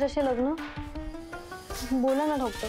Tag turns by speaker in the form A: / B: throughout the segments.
A: माझ्याशी लग्न? बोला ना डॉक्टर.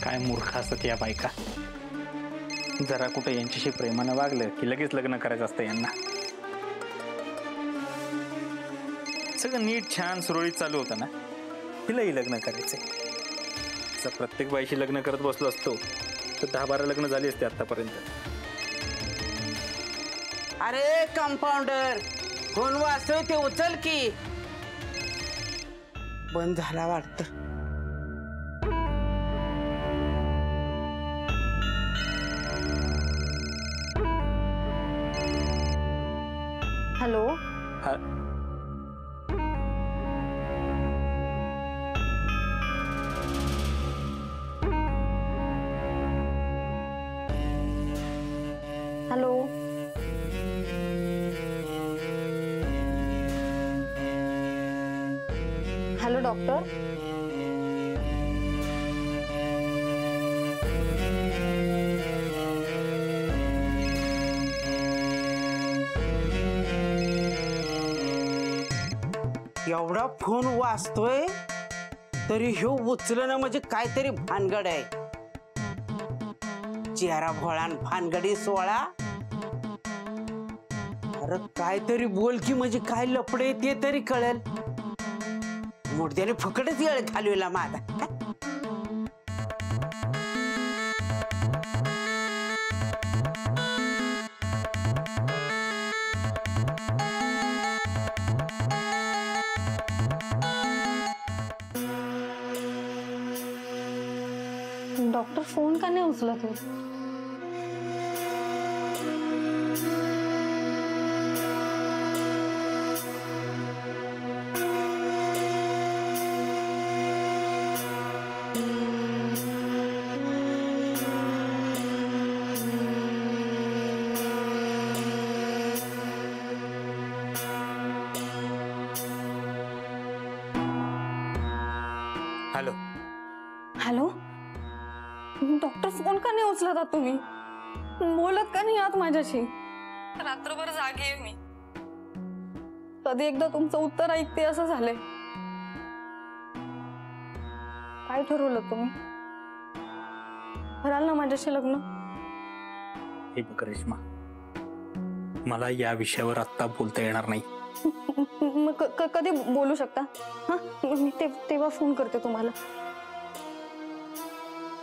B: काय मूर्ख असत या बायका. जरा कुठे यांच्याशी प्रेमानं वागलं की लगेच लग्न करायचं असतं यांना. सगळं नीट छान सुरळीत चालू होतं ना, तिलाही लग्न करायचंय. जर प्रत्येक बाईशी लग्न करत बसलो असतो तर 10-12 लग्न झाली असते आतापर्यंत.
C: अरे कंपाऊंडर, फोन वाजतोय ते उचल की. बंद झाला वाटतं.
A: हॅलो. हॅलो. Hello doctor.
C: एवढा फोन वाजतोय तरी ह्यो उचलणं म्हणजे काहीतरी भानगड आहे. चेहरा भोळान भानगडी सोळा. अरे काहीतरी बोल की म्हणजे काय लपडे ते तरी कळेल. मुडद्याने फकटच येळ घालविला माझा.
A: डॉक्टर फोन का नाही उचलत आहे?
B: हॅलो.
A: हॅलो. डॉक्टर फोन का नाही उचलत आहात तुम्ही? बोलत का नाही आहात माझ्याशी? रात्रभर जागे आहे मी. कधी एकदा तुमचं उत्तर ऐकते असं झालंय. काय ठरवलं तुम्ही? कराल ना माझ्याशी लग्न?
B: हे बघ रेश्मा, मला या विषयावर आत्ता बोलता येणार नाही.
A: मग कधी बोलू शकता? हा, मी तेव्हा फोन करते तुम्हाला.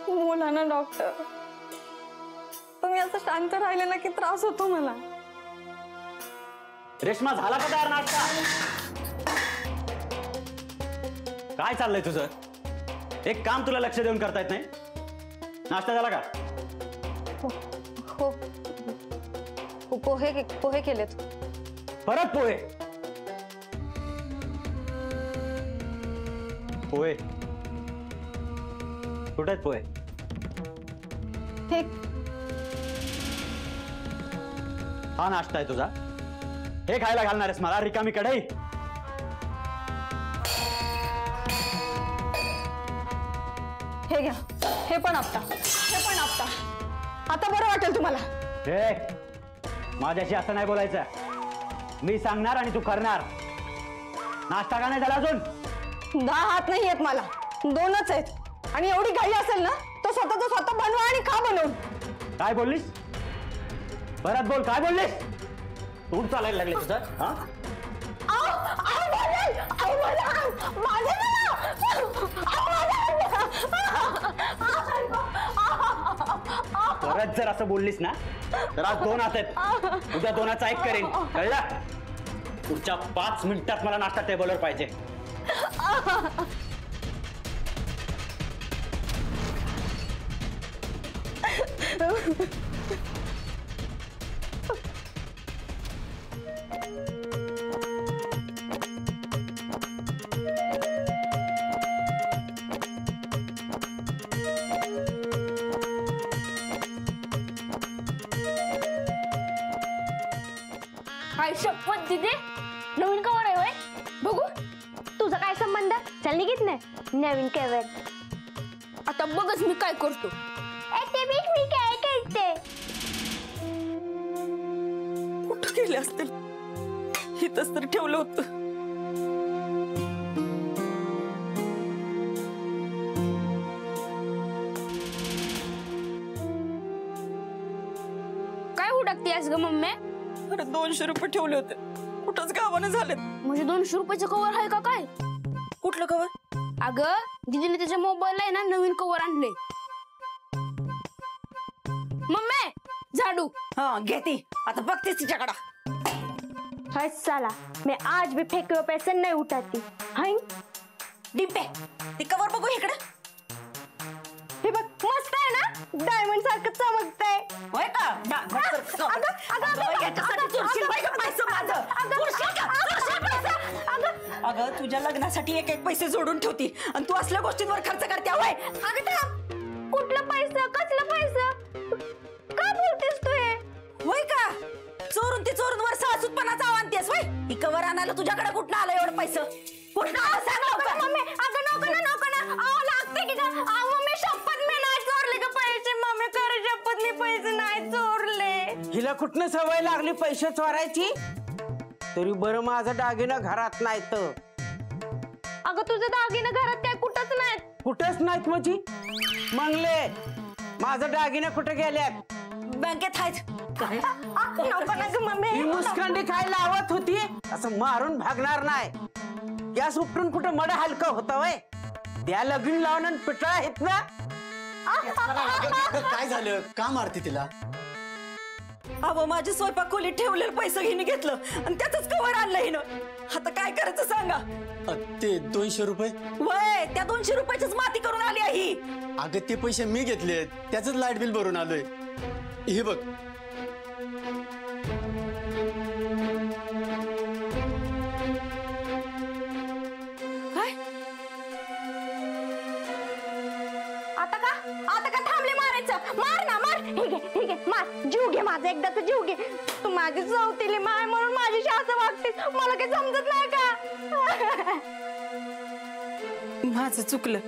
A: बोला ना डॉक्टर. तुम्ही असं शांत राहिले ना की त्रास होतो मला.
D: रेश्मा, झाला का तयार नाश्ता? काय चाललंय तुझं? एक काम तुला लक्ष देऊन करता येत नाही. नाश्ता झाला का?
A: हो, पोहे केलेत.
D: परत पोहे? पोहे कुठे आहेत? पोहे हा नाश्ता आहे तुझा? हे खायला घालणार आहेस मला? रिकामी कढई.
A: हे घ्या. हे पण आपटा. आता बरं वाटेल तुम्हाला.
D: हे माझ्याशी असं नाही बोलायचं. मी सांगणार आणि तू करणार. नाश्ता का नाही झाला अजून?
A: 10 हात नाही आहेत मला, 2च आहेत. आणि एवढी घाई असेल ना तर स्वतः बनवा आणि खा बनवून.
D: काय बोललीस? परत बोल, काय बोललीस? तूड चालायला लागले तुझं? हा, परत जर असं बोललीस ना तर आज 2 हात आहेत, उद्या 2चा 1 करेन, कळलं? पुढच्या 5 मिनिटात मला नाश्ता टेबलवर पाहिजे.
E: काय शपथ दिदे नवीन कवर आहे होय बघू तुझा काय संबंध चल निघित नाही नवीन कवर आता बघच मी काय करतो ते मी काय करते
A: कुठं गेले असतील इथंच तर ठेवलं होतं.
E: काय हुडकतेस ग मम्मी
A: अरे 200 रुपये ठेवले होते कुठंच गावाने झालेत.
E: म्हणजे 200 रुपयाचं कवर आहे का काय
A: कुठलं कवर?
E: अगं दीदीने त्याच्या मोबाईलला आहे ना नवीन कवर आणले मम्मी झाडू
A: हा घेती आता बघतेस तिच्याकडं.
E: हाय साला मैं आज भी फेंके हुए पैसे नहीं उठाती हाय
A: डिंपे ते कवर बघू इकडे.
E: हे बघ मस्त आहे ना डायमंड सारखं चमकतंय
A: होय का? अगं तुझ्या लग्नासाठी एक एक पैसे जोडून ठेवती आणि तू असल्या गोष्टींवर खर्च करते होय.
E: कुठलं पैसा कसलं पैसा का बोलतेस तू हे
A: होय का? चोरून ती चोरून वर सासूतपणाचा आणतेस होय. ही कवर आणायला तुझ्याकडे कुठं आलं एवढं पैसे? कुठं आलं सांग लवकर.
E: मम्मी अगं नको ना लागते की गं मम्मी शपथ मी नाही चोरले का पैसे मम्मी खरं शपथ मी पैसे नाही चोरले.
C: हिला कुठनं सवय लागली पैसे चोरायची तरी बरं माझं दागिना घरात नाही तर
E: अगं तुझं दागिनं घरात काय कुठंच नाही
C: कुठेच नाहीत म्हणजे मंगले माझं दागिने कुठे गेल्यात
A: बँकेत आहेत.
E: नको ना गं मम्मी
C: ही मुस्कंडी काय लावत होती असं मारून भागणार नाही. गॅस उपटून कुठं मड हलकं होतं वय त्या लगीन लावून आणि पिटळा आहेत ना.
F: काय झालं का मारते तिला?
A: अहो माझी स्वयंपाक खोलीत ठेवलेलं पैसे हिने घेतलं आणि त्याच कवर आणलं हिनं. आता काय करायचं सांगा.
F: ते 200 रुपये?
A: वय त्या 200 रुपयाचीच माती करून आली आहे ही.
F: अगं ते पैसे मी घेतले त्याच लाईट बिल भरून आलोय. हे बघ
A: काय
E: आता का थांबले मारायचं मार ना मार ठीक आहे मार जीव घे माझा एकदाच जीव घे तू माझी चौथीली माय म्हणून माझी असं वागतेस मला काही समजत नाही का
A: माझं चुकलं.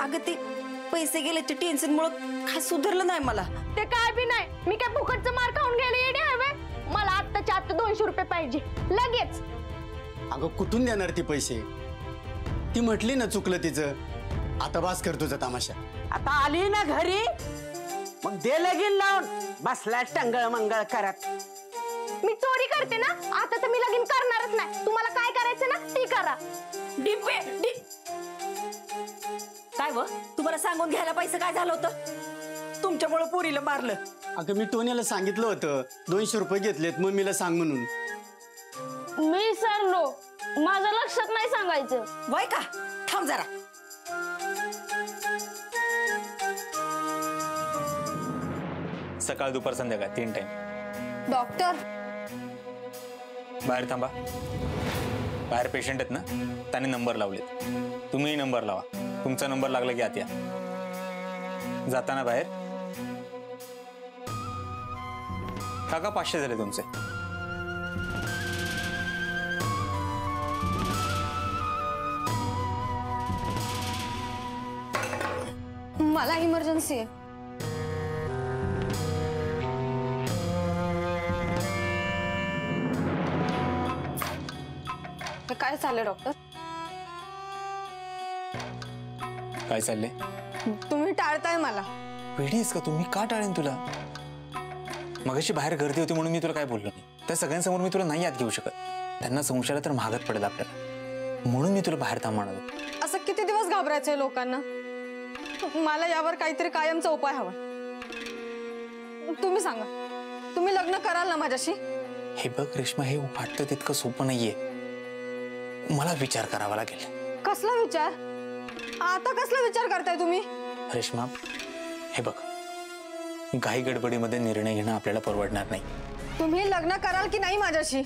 A: अगं ते पैसे गेले ते टेन्शन मुळे काय सुधारलं नाही मला.
E: ते काय बी नाही मी काय फुकटचं मार खाऊन गेले येडे हवे मला आत्ताच्या आत्ता 200 रुपये पाहिजे लगेच.
F: अगं कुठून देणार ती पैसे? ती म्हटली ना चुकलं तिचं. आता बास कर तुझा तमाशा.
C: आता आली ना घरी मग दे लगीन लावून बसला टंगळ मंगळ करत.
E: मी चोरी करते ना आता तर मी लगीन करणारच नाही तुम्हाला काय करायचं ना ती करा.
A: डिंपे काय व तुम्हाला सांगून घ्यायला पैसे काय झालं होतं? तुमच्यामुळे पुरीला मारलं.
F: अगं मी टोनीला सांगितलं होतं 200 रुपये घेतलेत मम्मीला सांग म्हणून.
E: मी सरलो माझं लक्षात नाही सांगायचं.
A: वय का? थांब जरा.
B: सकाळ दुपार संध्याकाळ 3 टाइम.
A: डॉक्टर
B: बाहेर थांबा. बाहेर पेशंट आहेत ना त्याने नंबर लावलेत. तुम्ही नंबर लावा. तुमचा नंबर लागला की आत या. जाताना बाहेर काका 500 झाले तुमचे.
A: मला इमर्जन्सी आहे. काय चाललंय डॉक्टर?
B: काय चालले?
A: तुम्ही टाळताय मला.
B: वेडीस का तुम्ही? का टाळेन तुला? मगाशी बाहेर गर्दी होती म्हणून मी तुला काय बोललो नाही. त्या सगळ्यांसमोर मी तुला नाही याद घेऊ शकत. त्यांना संशयाला तर महागात पडेल आपल्याला म्हणून मी तुला बाहेर थांब म्हणालो.
A: असं किती दिवस घाबरायचंय लोकांना? मला यावर काहीतरी कायमचा उपाय हवा. तुम्ही सांगा. तुम्ही लग्न कराल ना माझ्याशी?
B: हे बघ रेश्मा हे वाटतं तितकं सोपं नाहीये. मला विचार करावा लागेल.
A: कसला विचार? आता कसला विचार करताय तुम्ही?
B: रेश्मा हे बघ घाई गडबडीमध्ये निर्णय घेणं आपल्याला परवडणार नाही.
A: तुम्ही लग्न कराल की नाही माझ्याशी?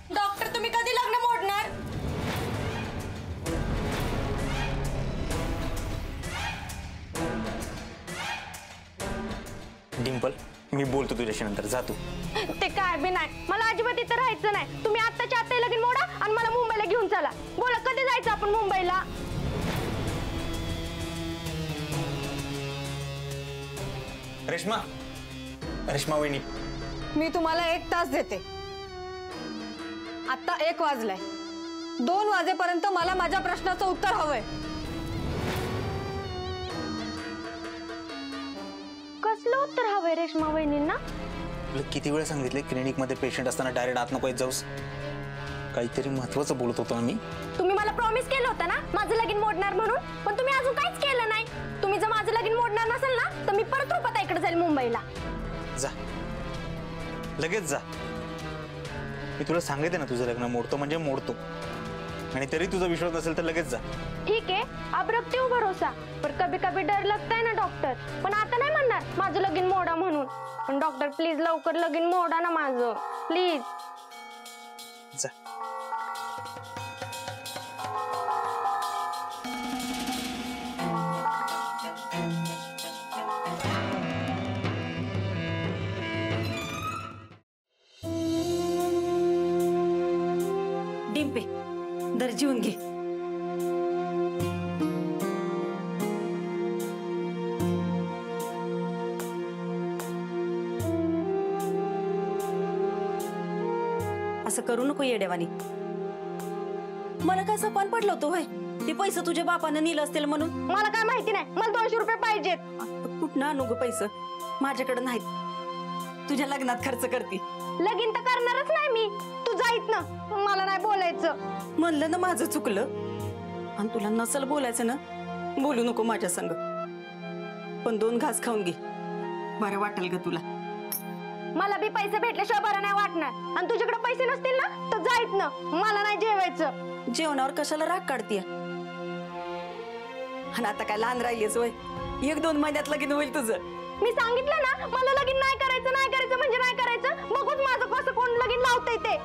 A: डॉक्टर तुम्ही कधी लग्न मोडणार?
B: डिंपल मी बोलतो तुझ्याशी नंतर, जा तू.
E: ते काय बी नाही, मला अजिबात इथं राहायचं नाही. तुम्ही आत्ताच्या आत्ता लगीन मोडा आणि मला मुंबईला घेऊन चला. बोला कधी जायचं आपण मुंबईला?
B: रेश्मा, रेश्मा वहिनी,
A: मी तुम्हाला 1 तास देते. आता 1 वाजलाय. 2 वाजेपर्यंत मला माझ्या प्रश्नाचं उत्तर हवंय.
E: कसलं उत्तर हवंय रेश्मा वहिनींना?
B: तुला किती वेळा सांगितले क्लिनिक मध्ये पेशंट असताना डायरेक्ट आत नको येत जाऊस. काहीतरी महत्वाचं बोलत होतो ना मी.
E: तुम्ही मला प्रॉमिस केलं होतं ना माझं लगीन मोडणार म्हणून, पण तुम्ही अजून काहीच केलं नाही. तुम्ही जर माझं लगीन मोडणार नसेल ना तर मी परत रुपाताईकडे जाईल मुंबईला.
B: जा, लगेच जा. मी तुला सांगितलं ना तुझं लग्न मोडतो म्हणजे मोडतो, आणि तरी तुझा विश्वास नसेल तर लगेच जा.
E: ठीक है, अब रखते हो भरोसा, पर कभी कभी डर लगता है ना डॉक्टर. पण आता नाही म्हणणार माझं लगीन मोडा म्हणून. पण डॉक्टर प्लीज लवकर लगीन मोडा ना माझं, प्लीज.
B: जा.
G: डिंपे, दर जेवून घे. असं करू नको येडेवानी. मला काय सपान पडलं होतं होय ते पैसे तुझ्या बापानं नेलं असतील म्हणून?
E: मला काय माहिती नाही, मला 200 रुपये पाहिजेत.
G: कुठं आणू ग पैसे? माझ्याकडे नाहीत. तुझ्या लग्नात खर्च करते.
E: लगीन तर करणारच नाही मी. तू जाईत ना, मला नाही बोलायचं.
G: म्हणलं ना माझं चुकलं. आणि तुला नसल बोलायचं ना, बोलू नको माझ्या संग. पण 2 घास खाऊन घे, बरं वाटेल ग तुला.
E: मला बी पैसे भेटल्याशिवाय बरं नाही वाटणार. आणि तुझ्याकडे पैसे नसतील ना तर जाईत ना, मला नाही जेवायचं.
G: जेवणावर कशाला राग काढतीय? आणि आता काय लहान राहिलीस वय? 1-2 महिन्यात लगीन होईल तुझं.
E: मी सांगितलं ना मला लगीन नाही करायचं, नाही करायचं म्हणजे नाही करायचं. बघूच माझं कसं कोण लगीन लावतंय ते.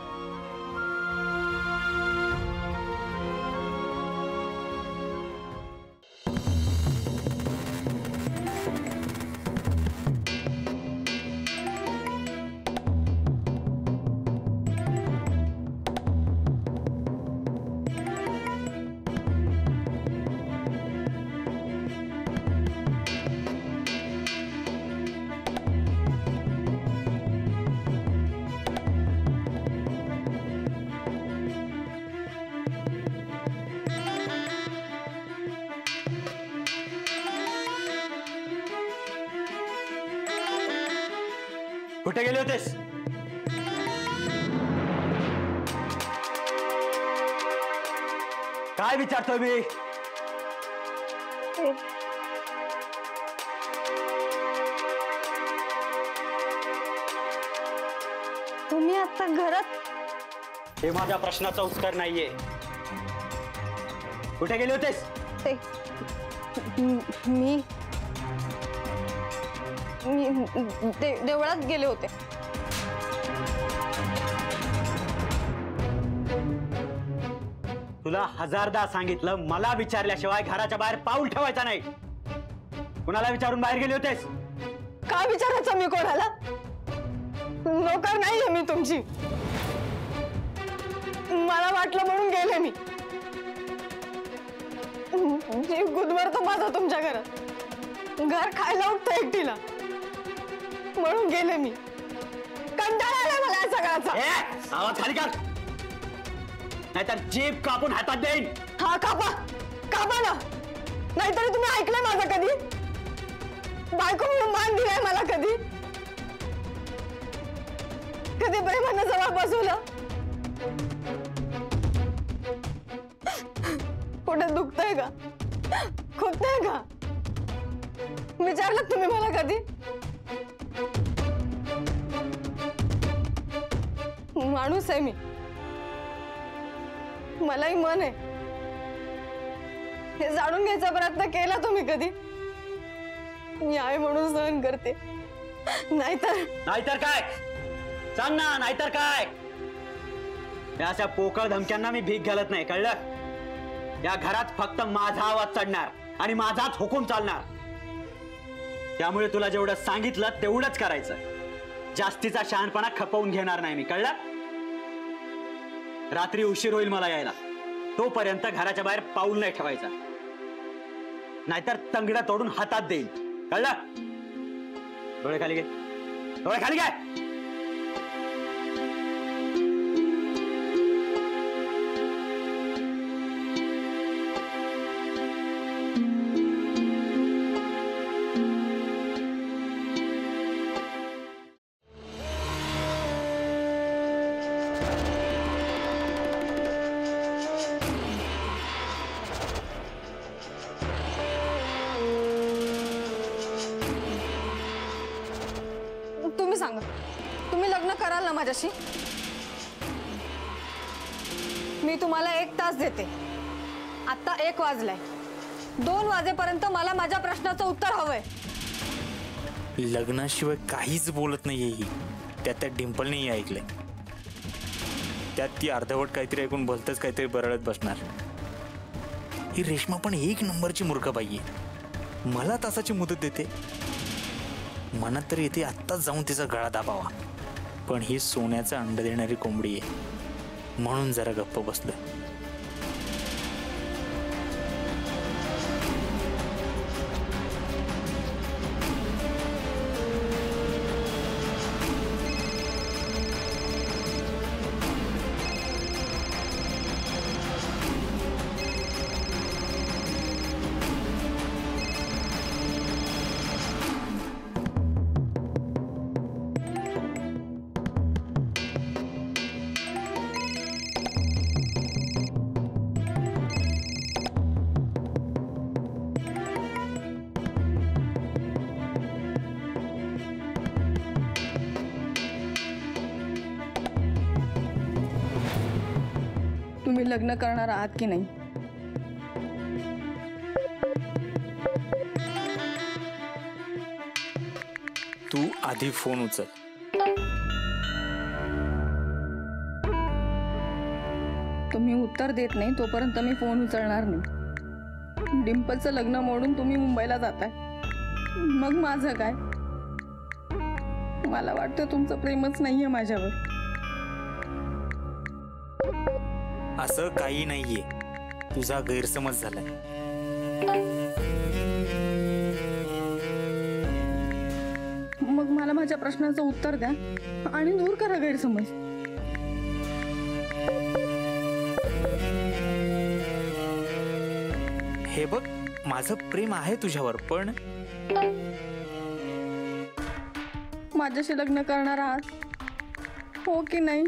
D: कुठे गेले होतेस? काय विचारतोय मी?
A: तुम्ही आता घरात?
D: हे माझ्या प्रश्नाचं उत्तर नाहीये. कुठे गेले होतेस?
A: मी देवळात गेले होते.
D: तुला 1000दा सांगितलं, मला विचारल्याशिवाय घराच्या बाहेर पाऊल ठेवायचा नाही. कुणाला विचारून बाहेर गेले होतेस?
A: काय विचारायचं मी कोणाला? नोकर नाहीये मी तुमची. मला वाटलं म्हणून गेले मी. जीव गुदमरतो माझा तुमच्या घरात. घर खायला उठतं एकटीला म्हणून गेले मी. कंटाळा आलाय मला या सगळ्याचा.
D: आवाज खाली कर, नाहीतर जीभ कापून हातात देईन.
A: हा कापा, कापा ना. नाहीतरी तुम्ही ऐकलंय माझं कधी? बायको म्हणून मान दिलाय मला कधी? कधी प्रेमानं जवळ बसवलं? कुठे दुखतंय का? खुपतंय का? विचारलं तुम्ही मला कधी? माणूस आहे मी, मलाही मन आहे. हे जाणून घ्यायचा प्रयत्न केला तुम्ही कधी? मी आहे म्हणून सहन करते,
D: नाहीतर काय? सांग ना, नाहीतर काय? या अशा पोकळ धमक्यांना मी भीक घालत नाही, कळलं? या घरात फक्त माझा आवाज चढणार आणि माझाच हुकूम चालणार. त्यामुळे तुला जेवढं सांगितलं तेवढंच करायचं. जास्तीचा शहाणपणा खपवून घेणार नाही मी, कळलं? रात्री उशीर होईल मला यायला, तोपर्यंत घराच्या बाहेर पाऊल नाही ठेवायचा, नाहीतर तंगडा तोडून हातात देईल, कळलं? डोळे खाली घे, डोळे खाली घे.
A: तुम्ही सांगा, तुम्ही लग्न कराल ना माझ्याशी? मी तुम्हाला 1 तास देते. आता 1 वाजलाय, 2 वाजेपर्यंत मला माझ्या प्रश्नाचं उत्तर हवंय.
B: लग्नाशिवाय काहीच बोलत नाहीये ही. त्यात डिंपलनेही ऐकलंय. त्यात ती अर्धवट काहीतरी ऐकून भलतच काहीतरी बरळत बसणार. ही रेश्मा पण 1 नंबरची मूर्खबाई आहे. मला तासाची मुदत देते. मनात तर येते आत्ताच जाऊन तिचा गळा दाबावा, पण ही सोन्याचं अंड देणारी कोंबडी आहे म्हणून जरा गप्प बसलोय.
A: तुम्ही लग्न करणार आहात की नाही?
B: तू आधी फोन उचल.
A: तुम्ही उत्तर देत नाही तोपर्यंत मी फोन उचलणार नाही. डिंपलचं लग्न मोडून तुम्ही मुंबईला जाताय, मग माझं काय? मला वाटतं तुमचं प्रेमच नाहीये माझ्यावर.
B: असं काही नाहीये, तुझा गैरसमज झालाय.
A: मग मला माझ्या प्रश्नाचं उत्तर द्या आणि दूर करा गैरसमज.
B: हे बघ, माझं प्रेम आहे तुझ्यावर, पण
A: माझ्याशी लग्न करणार आहात हो की नाही?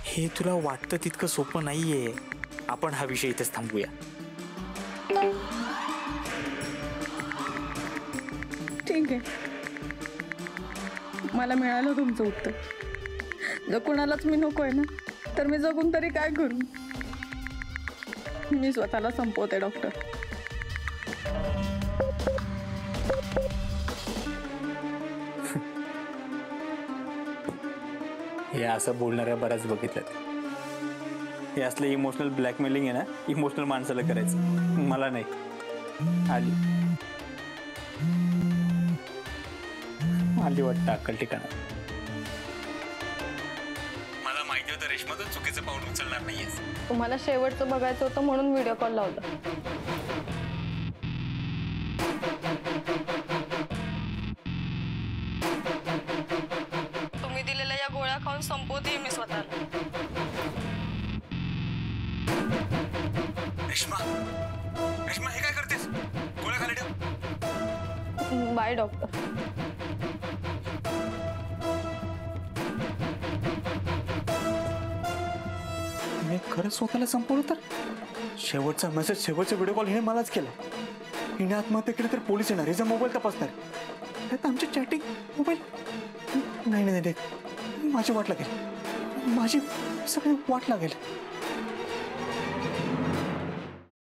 B: हे तुला वाटतं तितकं सोपं नाहीये. आपण हा विषय इथेच थांबूया.
A: ठीक आहे, मला मिळालं तुमचं उत्तर. जर कोणालाच मी नकोय ना, तर मी जगून तरी काय करू? मी स्वतःला संपवते डॉक्टर.
B: हे असं बोलणाऱ्या बऱ्याच बघितल्यात. हे असलं इमोशनल ब्लॅकमेलिंग आहे ना, इमोशनल माणसाला करायचं, मला नाही. आली वाटतं अक्कल ठिकाणा. मला माहिती होतं रेश्मा तू चुकीचं पाऊल उचलणार नाहीयेस.
A: तुम्हाला शेवटचं बघायचं होतं म्हणून व्हिडिओ कॉल लावला. तुम्ही दिलेल्या या गोळ्या खाऊन संपवते मी स्वतःला.
B: रेश्मा, रेश्मा हे काय करतेस? गोळ्या खाली ठेव.
A: By doctor.
B: मी खरंच स्वतःला संपवलं तर? शेवटचा मेसेज, शेवटचा व्हिडिओ कॉल हिने मलाच केला. हिने आत्महत्या केली तर पोलीस येणार, हिचा मोबाईल तपासणार. त्यात आमची चॅटिंग, मोबाईल. नाही नाही नाही, माझी वाट लागेल, माझी सगळी वाट लागेल.